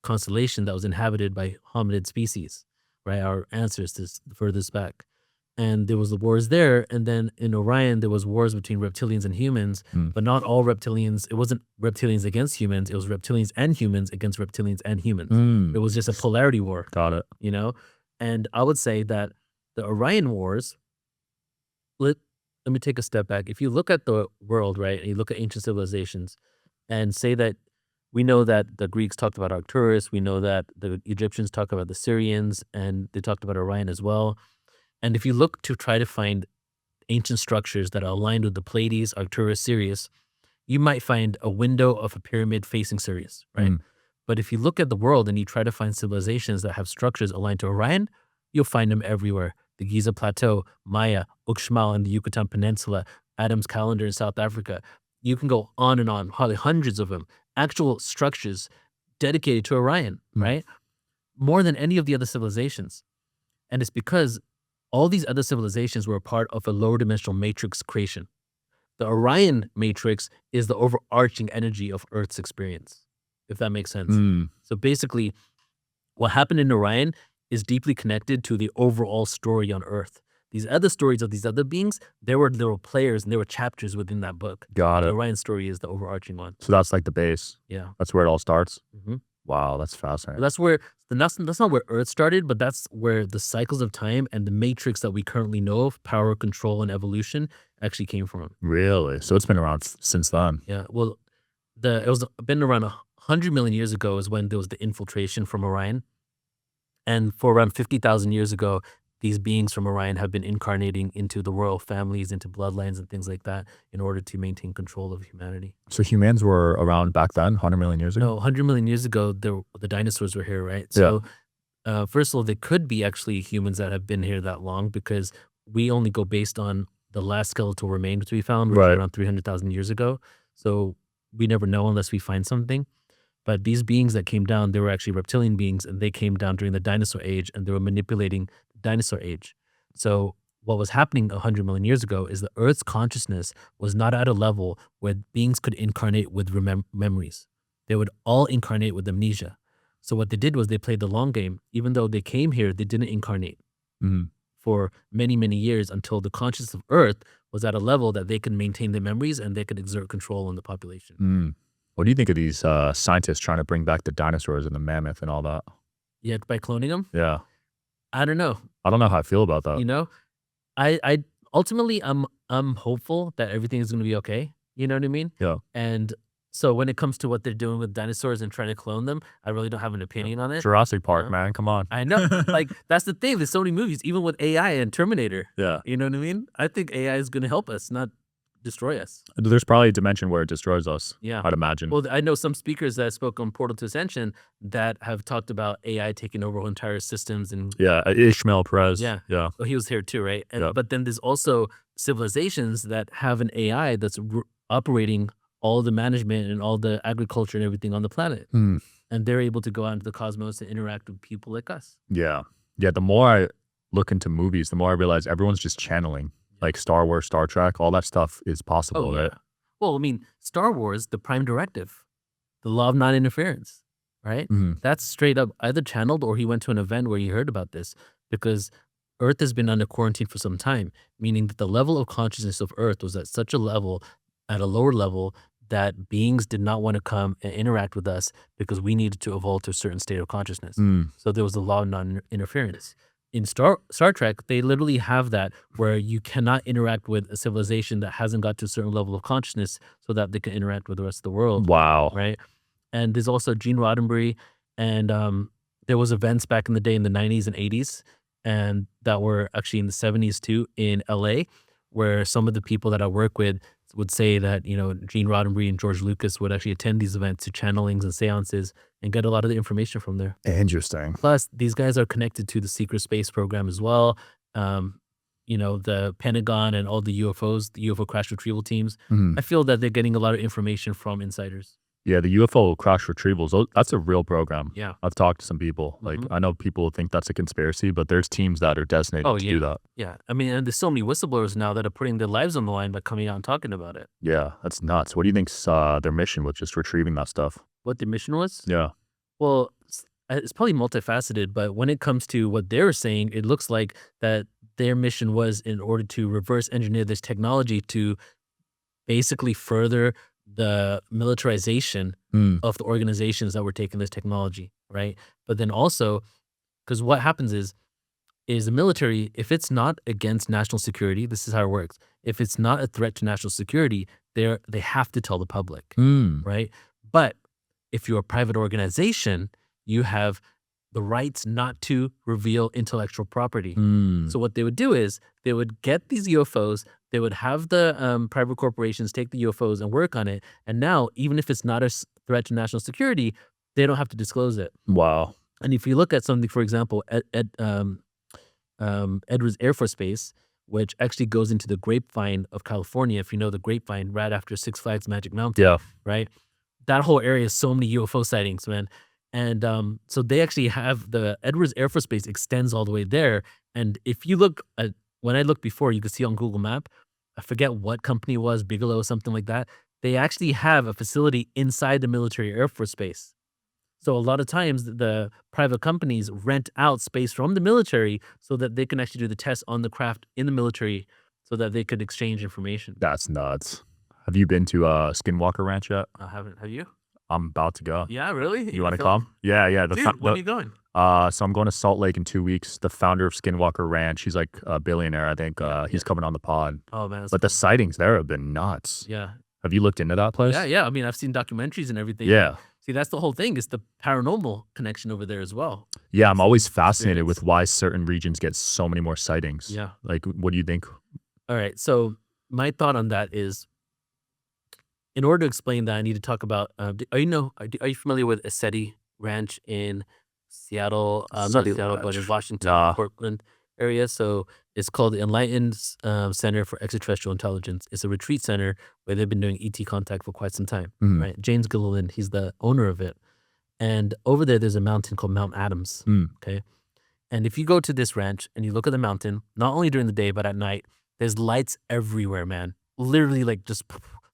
constellation that was inhabited by hominid species, right? Our ancestors furthest back. And there was the wars there. And then in Orion, there was wars between reptilians and humans, but not all reptilians. It wasn't reptilians against humans. It was reptilians and humans against reptilians and humans. Mm. It was just a polarity war, Got it. you know? And I would say that the Orion Wars, let me take a step back. If you look at the world, right, and you look at ancient civilizations and say that we know that the Greeks talked about Arcturus, we know that the Egyptians talk about the Syrians, and they talked about Orion as well. And if you look to try to find ancient structures that are aligned with the Pleiades, Arcturus, Sirius, you might find a window of a pyramid facing Sirius, right? Mm. But if you look at the world and you try to find civilizations that have structures aligned to Orion, you'll find them everywhere. The Giza Plateau, Maya, Uxmal in the Yucatan Peninsula, Adam's Calendar in South Africa. You can go on and on, probably hundreds of them, actual structures dedicated to Orion, right? More than any of the other civilizations. And it's because all these other civilizations were a part of a lower dimensional matrix creation. The Orion matrix is the overarching energy of Earth's experience, if that makes sense. Mm. So basically, what happened in Orion is deeply connected to the overall story on Earth. These other stories of these other beings, there were players and there were chapters within that book. Got The it. Orion story is the overarching one. So that's like the base. Yeah. That's where it all starts. Mm-hmm. Wow, that's fascinating. That's where that's not where Earth started, but that's where the cycles of time and the matrix that we currently know of, power, control, and evolution, actually came from. Really? So it's been around since then. Yeah. Well, it was been around 100 million years ago is when there was the infiltration from Orion, and for around 50,000 years ago, these beings from Orion have been incarnating into the royal families, into bloodlines, and things like that, in order to maintain control of humanity. So humans were around back then, 100 million years ago? No, 100 million years ago, the dinosaurs were here, right? So, first of all, they could be actually humans that have been here that long, because we only go based on the last skeletal remains we found, which was Right. around 300,000 years ago. So we never know unless we find something. But these beings that came down, they were actually reptilian beings, and they came down during the dinosaur age, and they were manipulating the dinosaur age. So what was happening 100 million years ago is the Earth's consciousness was not at a level where beings could incarnate with memories. They would all incarnate with amnesia. So what they did was they played the long game. Even though they came here, they didn't incarnate Mhm. for many, many years until the consciousness of Earth was at a level that they could maintain their memories and they could exert control on the population. Mm. What do you think of these scientists trying to bring back the dinosaurs and the mammoth and all that? Yet by cloning them, Yeah. I don't know. I don't know how I feel about that. You know, I ultimately I'm hopeful that everything is going to be okay. You know what I mean? Yeah. And so when it comes to what they're doing with dinosaurs and trying to clone them, I really don't have an opinion on it. Jurassic Park, know? man. Come on. I know, like that's the thing. There's so many movies, even with AI and Terminator. Yeah. You know what I mean? I think AI is going to help us, not destroy us. There's probably a dimension where it destroys us. Yeah. I'd imagine. Well, I know some speakers that spoke on Portal to Ascension that have talked about AI taking over whole entire systems, and Yeah. Ishmael Perez. Yeah. Yeah. well, he was here too, right? And, Yep. But then there's also civilizations that have an AI that's operating all the management and all the agriculture and everything on the planet. Hmm. And they're able to go out into the cosmos and interact with people like us. Yeah. Yeah. The more I look into movies, the more I realize everyone's just channeling. Like Star Wars, Star Trek, all that stuff is possible, right? Well, I mean, Star Wars, the prime directive, the law of non-interference, right? Mhm. That's straight up either channeled or he went to an event where he heard about this, because Earth has been under quarantine for some time, meaning that the level of consciousness of Earth was at such a level, at a lower level, that beings did not want to come and interact with us because we needed to evolve to a certain state of consciousness. Mm. So there was the law of non-interference. In Star Trek, they literally have that where you cannot interact with a civilization that hasn't got to a certain level of consciousness so that they can interact with the rest of the world. Wow. Right. And there's also Gene Roddenberry, and there was events back in the day in the 90s and 80s, and that were actually in the 70s too in LA, where some of the people that I work with would say that, you know, Gene Roddenberry and George Lucas would actually attend these events to channelings and seances and get a lot of the information from there. Interesting. Plus, these guys are connected to the secret space program as well. You know, the Pentagon and all the UFOs, the UFO crash retrieval teams. Mhm. I feel that they're getting a lot of information from insiders. Yeah, the UFO crash retrievals, that's a real program. Yeah. I've talked to some people. Like, Mhm. I know people think that's a conspiracy, but there's teams that are designated Oh, to yeah. do that. Yeah. I mean, and there's so many whistleblowers now that are putting their lives on the line by coming out and talking about it. Yeah, that's nuts. What do you think's their mission with just retrieving that stuff? What their mission was? Yeah. Well, it's probably multifaceted, but when it comes to what they were saying, it looks like that their mission was in order to reverse engineer this technology to basically further the militarization Mm. of the organizations that were taking this technology, right? But then also, because what happens is the military, if it's not against national security, this is how it works. If it's not a threat to national security, they have to tell the public, Mm. right? But if you're a private organization, you have the rights not to reveal intellectual property. Mm. So what they would do is they would get these UFOs, they would have the private corporations take the UFOs and work on it. And now, even if it's not a threat to national security, they don't have to disclose it. Wow. And if you look at something, for example, Edwards Air Force Base, which actually goes into the Grapevine of California, if you know the Grapevine, right after Six Flags Magic Mountain, Yeah. right? That whole area is so many UFO sightings, man. And so they actually have the Edwards Air Force Base extends all the way there. And if you look at, when I looked before, you could see on Google Map, I forget what company it was, Bigelow, something like that. They actually have a facility inside the military Air Force Base. So a lot of times the private companies rent out space from the military so that they can actually do the tests on the craft in the military so that they could exchange information. That's nuts. Have you been to Skinwalker Ranch yet? I haven't. Have you? I'm about to go. Yeah, really? You want to feel- come? Yeah, yeah. Dude, when are you going? So I'm going to Salt Lake in 2 weeks. The founder of Skinwalker Ranch, he's like a billionaire, I think. He's coming on the pod. Oh man, But the sightings there have been nuts. yeah, Have you looked into that place? yeah. I mean, I've seen documentaries and everything. Yeah. See, that's the whole thing. Is the paranormal connection over there as well. Yeah, I'm always fascinated Experience. with why certain regions get so many more sightings. Yeah. Like, what do you think? All right. So my thought on that is, in order to explain that, I need to talk about. Are you familiar with Aseti Ranch in Seattle? Not Aseti Seattle, but in Ranch. Washington, Nah. Portland area. So it's called the Enlightened Center for Extraterrestrial Intelligence. It's a retreat center where they've been doing ET contact for quite some time. Mhm. Right? James Gilliland, he's the owner of it, and over there's a mountain called Mount Adams. Mm. Okay, and if you go to this ranch and you look at the mountain, not only during the day but at night, there's lights everywhere, man. Literally, like just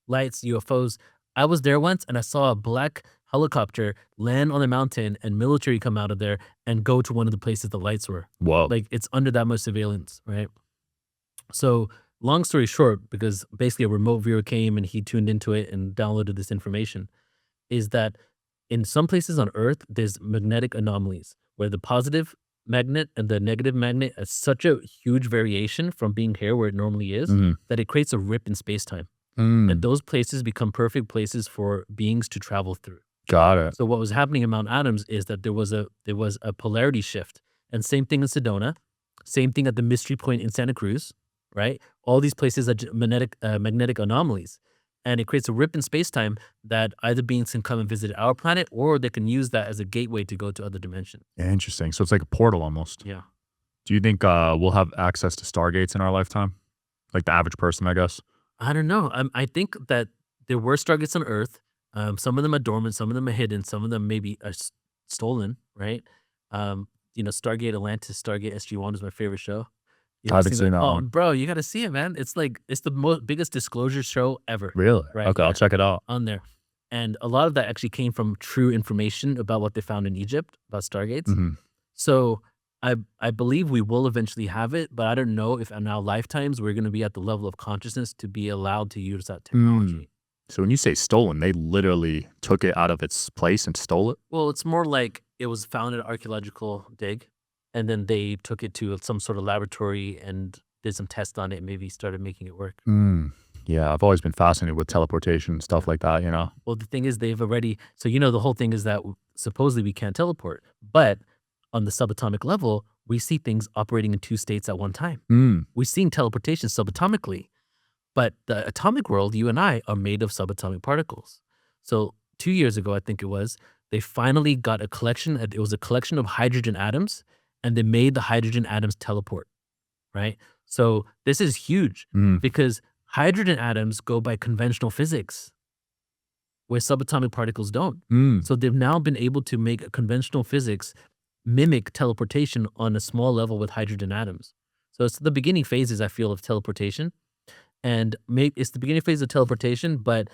lights, UFOs. I was there once and I saw a black helicopter land on the mountain and military come out of there and go to one of the places the lights were. Whoa. Like it's under that much surveillance, right? So long story short, because basically a remote viewer came and he tuned into it and downloaded this information, is that in some places on Earth, there's magnetic anomalies where the positive magnet and the negative magnet has such a huge variation from being here where it normally is Mhm. that it creates a rip in space-time. Mm. And those places become perfect places for beings to travel through. Got it. So what was happening in Mount Adams is that there was a polarity shift. And same thing in Sedona, same thing at the Mystery Point in Santa Cruz, right? All these places are magnetic anomalies. And it creates a rip in space-time that either beings can come and visit our planet or they can use that as a gateway to go to other dimensions. Interesting. So it's like a portal almost. Yeah. Do you think we'll have access to Stargates in our lifetime? Like the average person, I guess. I don't know. I think that there were Stargates on Earth. Some of them are dormant, some of them are hidden, some of them maybe are stolen, right? Stargate Atlantis, Stargate SG-1 is my favorite show. You I ever haven't seen that Oh, one. bro, you got to see it, man. It's like, it's the biggest disclosure show ever Really? Right, Okay, I'll yeah. check it out. on there. And a lot of that actually came from true information about what they found in Egypt, about Stargates. Mhm. So I believe we will eventually have it, but I don't know if in our lifetimes we're going to be at the level of consciousness to be allowed to use that technology. So when you say stolen, they literally took it out of its place and stole it? Well, it's more like it was found at an archaeological dig, and then they took it to some sort of laboratory and did some tests on it and maybe started making it work. Yeah, I've always been fascinated with teleportation and stuff like that, you know? Well, the thing is they've already, so the whole thing is that supposedly we can't teleport, but on the subatomic level, we see things operating in two states at one time. We've seen teleportation subatomically, but the atomic world, you and I, are made of subatomic particles. So 2 years ago, I think it was, they finally got it was a collection of hydrogen atoms, and they made the hydrogen atoms teleport, right? So this is huge because hydrogen atoms go by conventional physics, where subatomic particles don't. So they've now been able to make conventional physics mimic teleportation on a small level with hydrogen atoms. So it's the beginning phases, I feel, of teleportation. And maybe it's the beginning phase of teleportation, but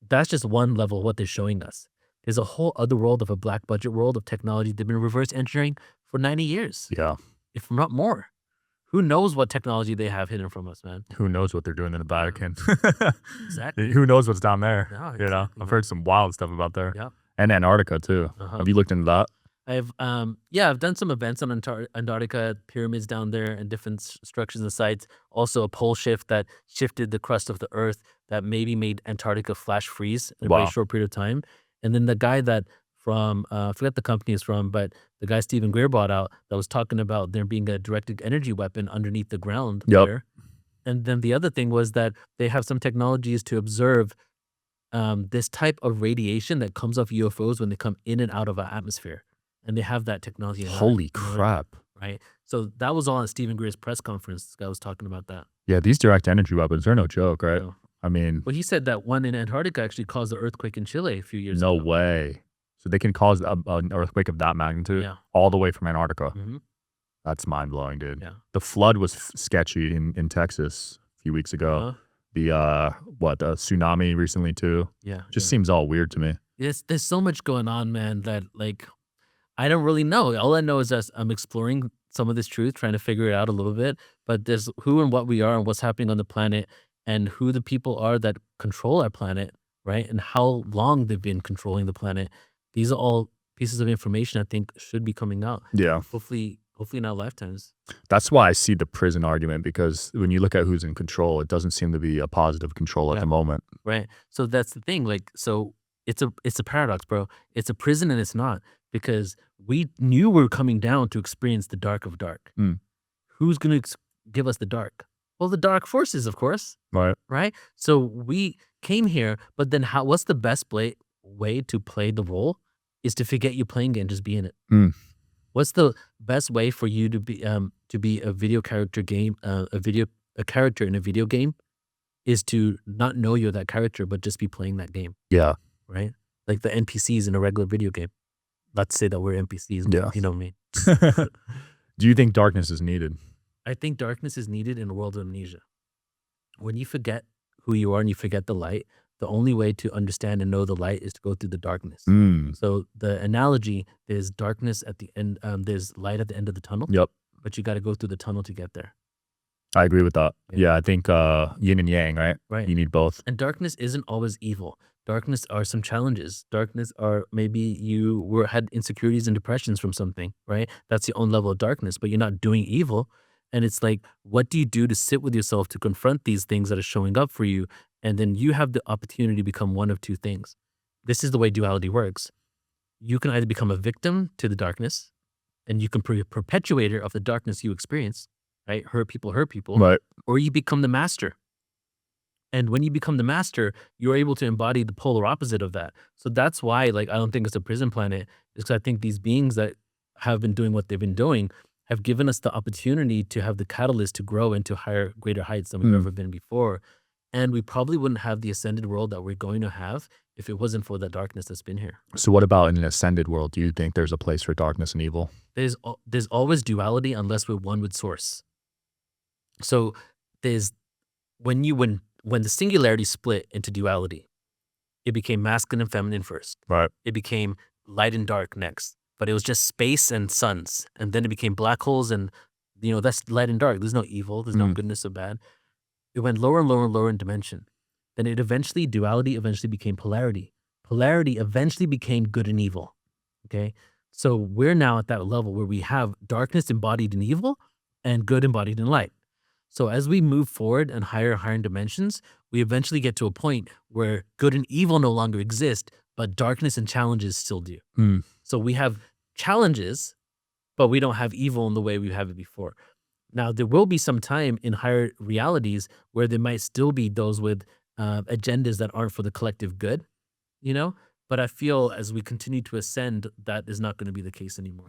that's just one level of what they're showing us. There's a whole other world of a black budget world of technology they've been reverse engineering for 90 years, Yeah. if not more. Who knows what technology they have hidden from us, man? Who knows what they're doing in the Vatican? Exactly. Who knows what's down there? No, You know, exactly, I've man. heard some wild stuff about there. Yeah. And Antarctica too. Uh-huh. Have you looked into that? I've done some events on Antarctica, pyramids down there, and different structures and sites. Also, a pole shift that shifted the crust of the Earth that maybe made Antarctica flash freeze in a very Wow. short period of time. And then the guy that from I forget the company is from, but the guy Stephen Greer brought out that was talking about there being a directed energy weapon underneath the ground Yep. there. And then the other thing was that they have some technologies to observe this type of radiation that comes off UFOs when they come in and out of our atmosphere. And they have that technology. in our- Holy in our- crap. Right. So that was all at Stephen Greer's press conference. This guy was talking about that. Yeah, these direct energy weapons, they're no joke, right? So, I mean, well, he said that one in Antarctica actually caused the earthquake in Chile a few years no ago. way. So they can cause an earthquake of that magnitude Yeah. all the way from Antarctica. Mhm. That's mind blowing, dude. Yeah. The flood was sketchy in Texas a few weeks ago. Uh-huh. The tsunami recently too. Yeah. Just yeah. seems all weird to me. There's so much going on, man, that like I don't really know. All I know is that I'm exploring some of this truth, trying to figure it out a little bit. But there's who and what we are and what's happening on the planet and who the people are that control our planet. right? And how long they've been controlling the planet. These are all pieces of information I think should be coming out. Yeah. Hopefully in our lifetimes. That's why I see the prison argument, because when you look at who's in control, it doesn't seem to be a positive control at Yeah. the moment. Right. So that's the thing. Like, so it's a paradox, bro. It's a prison and it's not, because we knew we were coming down to experience the dark of dark. Mm. Who's going to give us the dark? Well, the dark forces, of course. Right. Right. So we came here, but then what's the best way to play the role is to forget you're playing it and just be in it. Mm. What's the best way for you to be a video character game, a character in a video game, is to not know you're that character, but just be playing that game, Yeah. right? Like the NPCs in a regular video game. Let's say that we're NPCs. Yeah. You know what I mean? Do you think darkness is needed? I think darkness is needed in a world of amnesia. When you forget who you are and you forget the light, the only way to understand and know the light is to go through the darkness. Mm. So the analogy is darkness at the end. There's light at the end of the tunnel. Yep. But you got to go through the tunnel to get there. I agree with that. Yeah. Yeah, I think yin and yang, right? Right. You need both. And darkness isn't always evil. Darkness are some challenges. Darkness are maybe you had insecurities and depressions from something, right? That's your own level of darkness, but you're not doing evil. And it's like, what do you do to sit with yourself to confront these things that are showing up for you? And then you have the opportunity to become one of two things. This is the way duality works. You can either become a victim to the darkness, and you can be a perpetuator of the darkness you experience, right? Hurt people, Right. or you become the master. And when you become the master, you're able to embody the polar opposite of that. So that's why, like, I don't think it's a prison planet. It's 'cause I think these beings that have been doing what they've been doing have given us the opportunity to have the catalyst to grow into greater heights than we've ever been before. And we probably wouldn't have the ascended world that we're going to have if it wasn't for the darkness that's been here. So what about in an ascended world? Do you think there's a place for darkness and evil? There's always duality unless we're one with source. So there's when the singularity split into duality, it became masculine and feminine first. Right. It became light and dark next, but it was just space and suns. And then it became black holes, and that's light and dark. There's no evil, there's no goodness or bad. It went lower and lower and lower in dimension. Then duality eventually became polarity. Polarity eventually became good and evil. Okay. So we're now at that level where we have darkness embodied in evil and good embodied in light. So as we move forward and higher dimensions, we eventually get to a point where good and evil no longer exist, but darkness and challenges still do. So we have challenges, but we don't have evil in the way we have it before. Now, there will be some time in higher realities where there might still be those with agendas that aren't for the collective good, But I feel as we continue to ascend, that is not going to be the case anymore.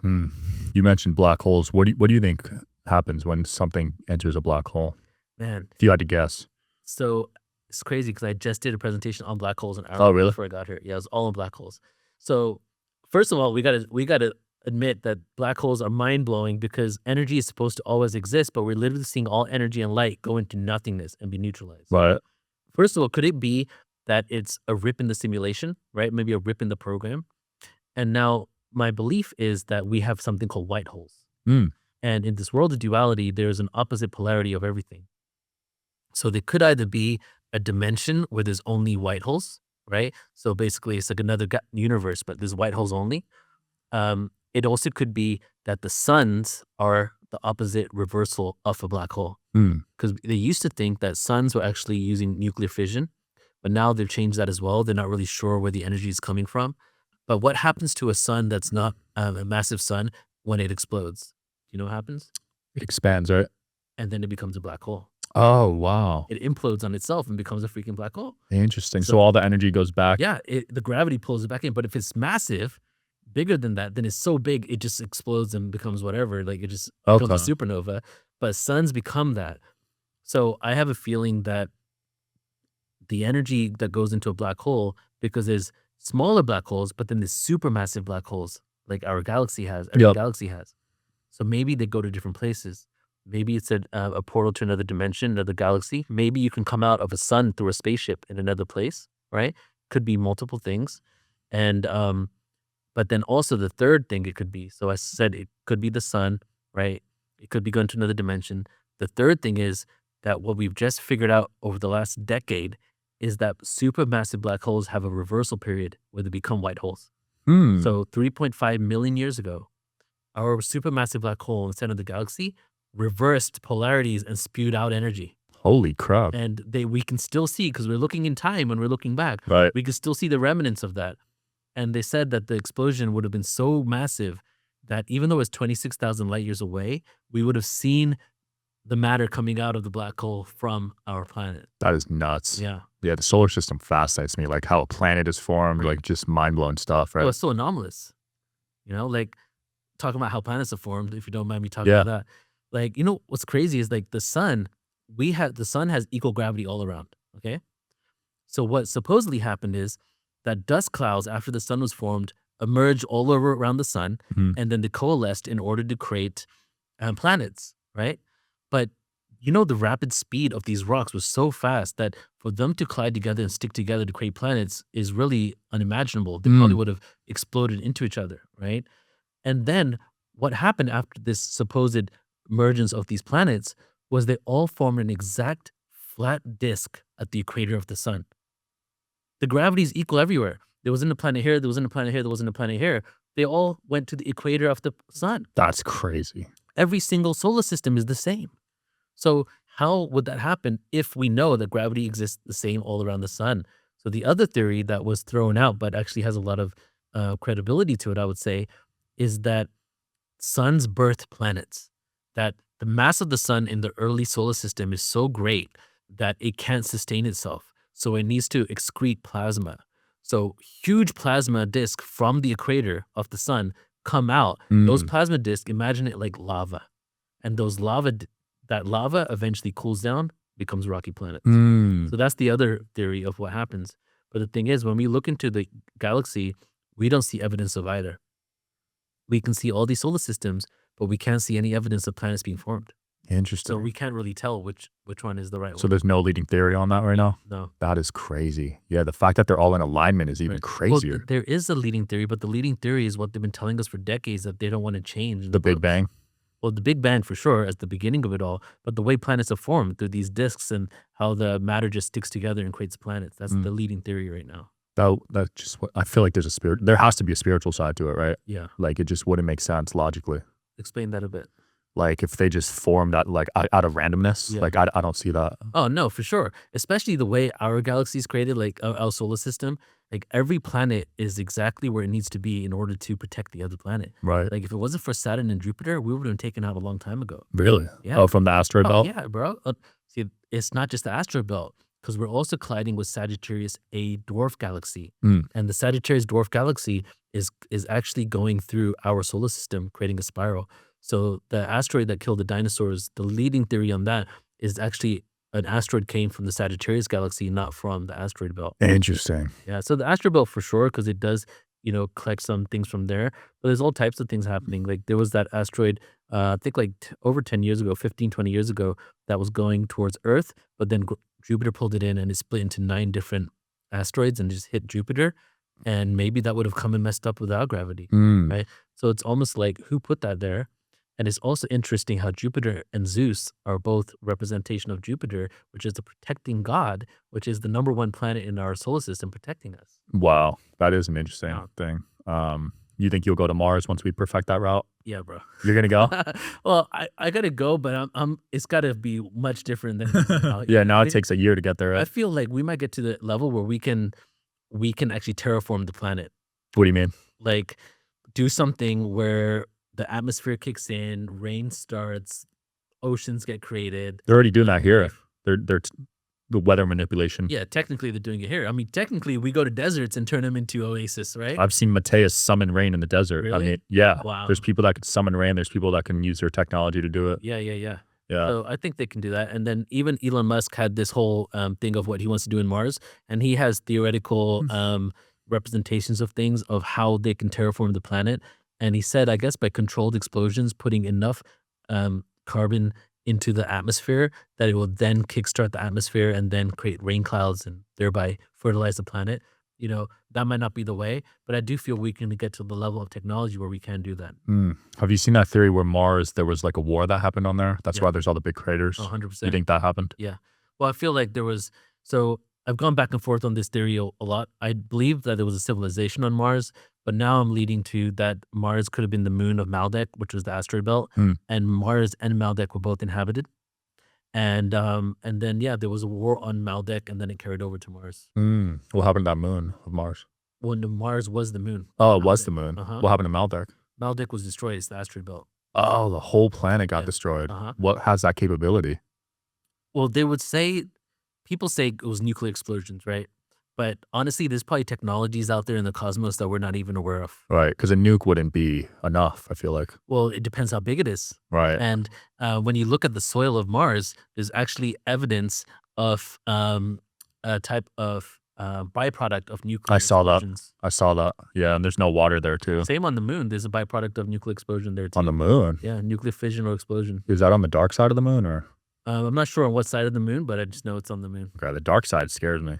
You mentioned black holes. What do you think happens when something enters a black hole? Man. If you had to guess. So it's crazy because I just did a presentation on black holes an hour really? before I got here. Yeah, it was all on black holes. So first of all, we gotta admit that black holes are mind-blowing because energy is supposed to always exist, but we're literally seeing all energy and light go into nothingness and be neutralized. Right. First of all, could it be that it's a rip in the simulation, right? Maybe a rip in the program. And now my belief is that we have something called white holes. And in this world of duality, there's an opposite polarity of everything. So there could either be a dimension where there's only white holes, right? So basically it's like another universe, but there's white holes only. It also could be that the suns are the opposite reversal of a black hole. Because they used to think that suns were actually using nuclear fission, but now they've changed that as well. They're not really sure where the energy is coming from. But what happens to a sun that's not a massive sun when it explodes? Do you know what happens? It expands, right? And then it becomes a black hole. Oh, wow. It implodes on itself and becomes a freaking black hole. Interesting. So all the energy goes back. Yeah, the gravity pulls it back in. But if it's massive, bigger than that, then it's so big, it just explodes and becomes whatever. Like it just becomes a supernova. But suns become that. So I have a feeling that the energy that goes into a black hole, because there's smaller black holes, but then there's supermassive black holes like our galaxy has, every galaxy has. So maybe they go to different places. Maybe it's a portal to another dimension, another galaxy. Maybe you can come out of a sun through a spaceship in another place, right? Could be multiple things. And but then also the third thing it could be. So I said it could be the sun, right? It could be going to another dimension. The third thing is that what we've just figured out over the last decade is that supermassive black holes have a reversal period where they become white holes. Hmm. So 3.5 million years ago, our supermassive black hole in the center of the galaxy reversed polarities and spewed out energy. Holy crap. And we can still see, because we're looking in time when we're looking back, Right. we can still see the remnants of that. And they said that the explosion would have been so massive that even though it was 26,000 light years away, we would have seen the matter coming out of the black hole from our planet. That is nuts. Yeah. Yeah, the solar system fascinates me, like how a planet is formed, Right. like just mind-blowing stuff, right? Oh, it's so anomalous. Like talking about how planets are formed, if you don't mind me talking Yeah. about that. Like, what's crazy is like the sun has equal gravity all around. Okay. So what supposedly happened is that dust clouds after the sun was formed emerged all over around the sun, Mhm. and then they coalesced in order to create planets, right? But the rapid speed of these rocks was so fast that for them to collide together and stick together to create planets is really unimaginable. They probably would have exploded into each other, right? And then what happened after this supposed emergence of these planets was they all formed an exact flat disk at the equator of the sun. The gravity is equal everywhere. There wasn't a planet here, there wasn't a planet here, there wasn't a planet here. They all went to the equator of the sun. That's crazy. Every single solar system is the same. So how would that happen if we know that gravity exists the same all around the sun? So the other theory that was thrown out, but actually has a lot of credibility to it, I would say, is that suns birth planets. That the mass of the sun in the early solar system is so great that it can't sustain itself. So it needs to excrete plasma. So huge plasma disk from the equator of the sun come out. Those plasma disks, imagine it like lava. And that lava eventually cools down, becomes rocky planets. So that's the other theory of what happens. But the thing is, when we look into the galaxy, we don't see evidence of either. We can see all these solar systems, but we can't see any evidence of planets being formed. Interesting. So we can't really tell which one is the right So one. there's no leading theory on that right now? No. That is crazy. Yeah, the fact that they're all in alignment is even Right. crazier. Well, there is a leading theory, but the leading theory is what they've been telling us for decades, that they don't want to change. The Big Bang? Well, the Big Bang for sure as the beginning of it all, but the way planets are formed through these disks and how the matter just sticks together and creates planets. That's the leading theory right now. That's just what I feel like. There's there has to be a spiritual side to it, right? Yeah. Like it just wouldn't make sense logically. Explain that a bit. Like if they just formed out out of randomness, Yeah. like I don't see that. Oh, no, for sure. Especially the way our galaxy is created, like our solar system, like every planet is exactly where it needs to be in order to protect the other planet. Right. Like if it wasn't for Saturn and Jupiter, we would have been taken out a long time ago. Really? Yeah. Oh, from the asteroid belt? Yeah, bro. See, it's not just the asteroid belt, because we're also colliding with Sagittarius A dwarf galaxy. And the Sagittarius dwarf galaxy is actually going through our solar system, creating a spiral. So the asteroid that killed the dinosaurs, the leading theory on that is actually an asteroid came from the Sagittarius galaxy, not from the asteroid belt. Interesting. Yeah, so the asteroid belt for sure, because it does, collect some things from there. But there's all types of things happening. Like there was that asteroid, I think like over 10 years ago, 15, 20 years ago, that was going towards Earth, but then Jupiter pulled it in and it split into 9 different asteroids and just hit Jupiter. And maybe that would have come and messed up without gravity, right? So it's almost like, who put that there? And it's also interesting how Jupiter and Zeus are both representation of Jupiter, which is the protecting god, which is the #1 planet in our solar system protecting us. Wow. That is an interesting Yeah. thing. You think you'll go to Mars once we perfect that route? Yeah, bro. You're gonna go? Well, I gotta go, but it's gotta be much different than it is now. Yeah, now I it takes a year to get there, I right? feel like we might get to the level where we can actually terraform the planet. What do you mean? Like do something where the atmosphere kicks in, rain starts, oceans get created. They're already doing that here. life. They're the weather manipulation. Yeah, technically they're doing it here. I mean, technically we go to deserts and turn them into oasis, right? I've seen Mateus summon rain in the desert. I Really? mean, yeah. Wow. There's people that can summon rain. There's people that can use their technology to do it. Yeah. Yeah. So I think they can do that. And then even Elon Musk had this whole thing of what he wants to do in Mars, and he has theoretical representations of things of how they can terraform the planet. And he said, I guess by controlled explosions, putting enough carbon into the atmosphere that it will then kickstart the atmosphere and then create rain clouds and thereby fertilize the planet. That might not be the way, but I do feel we can get to the level of technology where we can do that. Have you seen that theory where Mars, there was like a war that happened on there? That's Yeah. why there's all the big craters. 100%. You think that happened? Yeah. Well, I feel like there was, so I've gone back and forth on this theory a lot. I believe that there was a civilization on Mars, but now I'm leading to that Mars could have been the moon of Maldek, which was the asteroid belt, Hmm. and Mars and Maldek were both inhabited. And then yeah, there was a war on Maldek, and then it carried over to Mars. What happened to that moon of Mars? When Mars was the moon. Oh, it was Maldek. the moon. Uh-huh. What happened to Maldek? Maldek was destroyed. It's the asteroid belt. Oh, the whole planet got Yeah. destroyed. Uh-huh. What has that capability? Well, they would say, people say it was nuclear explosions, right? But honestly, there's probably technologies out there in the cosmos that we're not even aware of. Right, because a nuke wouldn't be enough, I feel like. Well, it depends how big it is. Right. And when you look at the soil of Mars, there's actually evidence of a type of byproduct of nuclear I saw that. explosions. I saw that. Yeah, and there's no water there too. Same on the moon. There's a byproduct of nuclear explosion there too. On the moon? Yeah, nuclear fission or explosion. Is that on the dark side of the moon or? I'm not sure on what side of the moon, but I just know it's on the moon. Okay, the dark side scares me.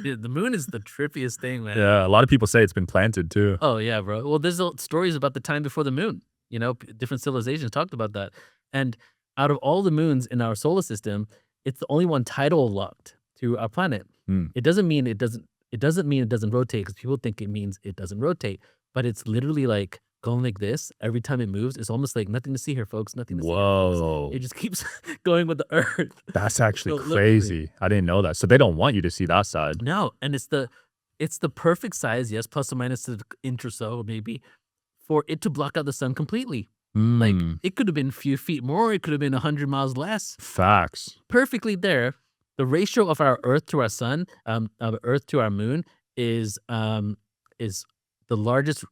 Dude, the moon is the trippiest thing, man. Yeah, a lot of people say it's been planted too. Oh yeah, bro. Well, there's stories about the time before the moon. You know, different civilizations talked about that. And out of all the moons in our solar system, it's the only one tidal locked to our planet. Hmm. It doesn't mean it doesn't. It doesn't mean it doesn't rotate, because people think it means it doesn't rotate. But it's literally like going like this every time it moves. It's almost like nothing to see here, folks. Nothing to see here, folks. Whoa, It just keeps going with the Earth. that's actually So look- crazy. I didn't know that. So they don't want you to see that side. No, and it's the perfect size, yes, plus or minus an inch or so, maybe, for it to block out the sun completely. Like, Hmm, it could have been a few feet more, it could have been 100 miles less. facts. Perfectly there. The ratio of our Earth to our sun, of Earth to our moon, is the largest,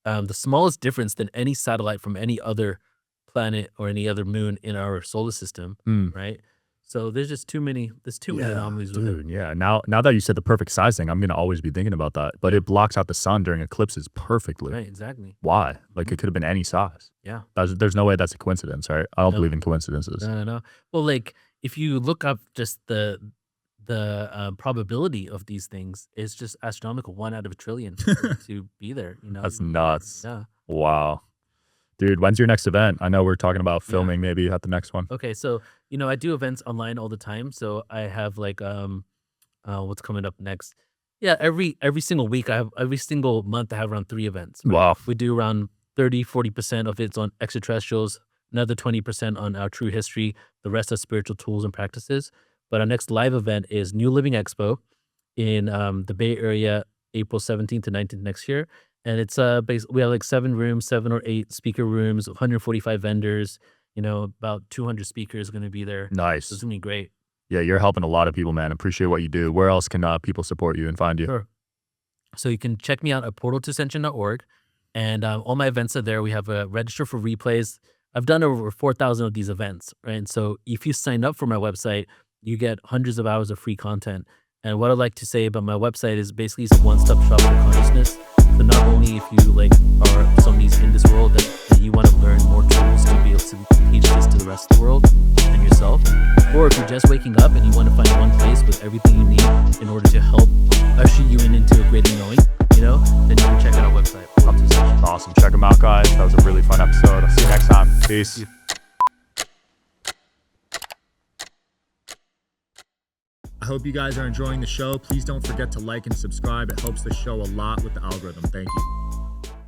the smallest difference than any satellite from any other planet or any other moon in our solar system, Hmm. right? So there's just too many anomalies with it. Dude, yeah. Now that you said the perfect sizing, I'm gonna always be thinking about that. But it blocks out the sun during eclipses perfectly. Right, exactly. Why? Like it could have been any size. Yeah. There's no way that's a coincidence, right? I don't No. believe in coincidences. No. Well, like, if you look up just the probability of these things, it's just astronomical. 1 out of a trillion to be there. You know, That's nuts. Yeah. Wow. Dude, when's your next event? I know we're talking about filming maybe at the next one. Okay, so I do events online all the time. So I have like what's coming up next? Yeah, every single week every single month I have around 3 events. Right? Wow. We do around 30-40% of it's on extraterrestrials, another 20% on our true history. The rest are spiritual tools and practices. But our next live event is New Living Expo in the Bay Area, April 17th to 19th next year. And it's we have like 7 rooms, 7 or 8 speaker rooms, 145 vendors, about 200 speakers going to be there. Nice. So it's going to be great. Yeah, you're helping a lot of people, man. Appreciate what you do. Where else can people support you and find you? Sure. So you can check me out at portaltoascension.org. And all my events are there. We have a register for replays. I've done over 4,000 of these events, right? And so if you sign up for my website, you get hundreds of hours of free content. And what I'd like to say about my website is basically it's a one-stop shop for consciousness. So not only if you are somebody's in this world that you want to learn more tools to be able to teach this to the rest of the world and yourself, or if you're just waking up and you want to find one place with everything you need in order to help usher you into a greater knowing, then you can check out our website. Awesome. Check them out, guys. That was a really fun episode. I'll see you next time. Peace. I hope you guys are enjoying the show. Please don't forget to like and subscribe. It helps the show a lot with the algorithm. Thank you.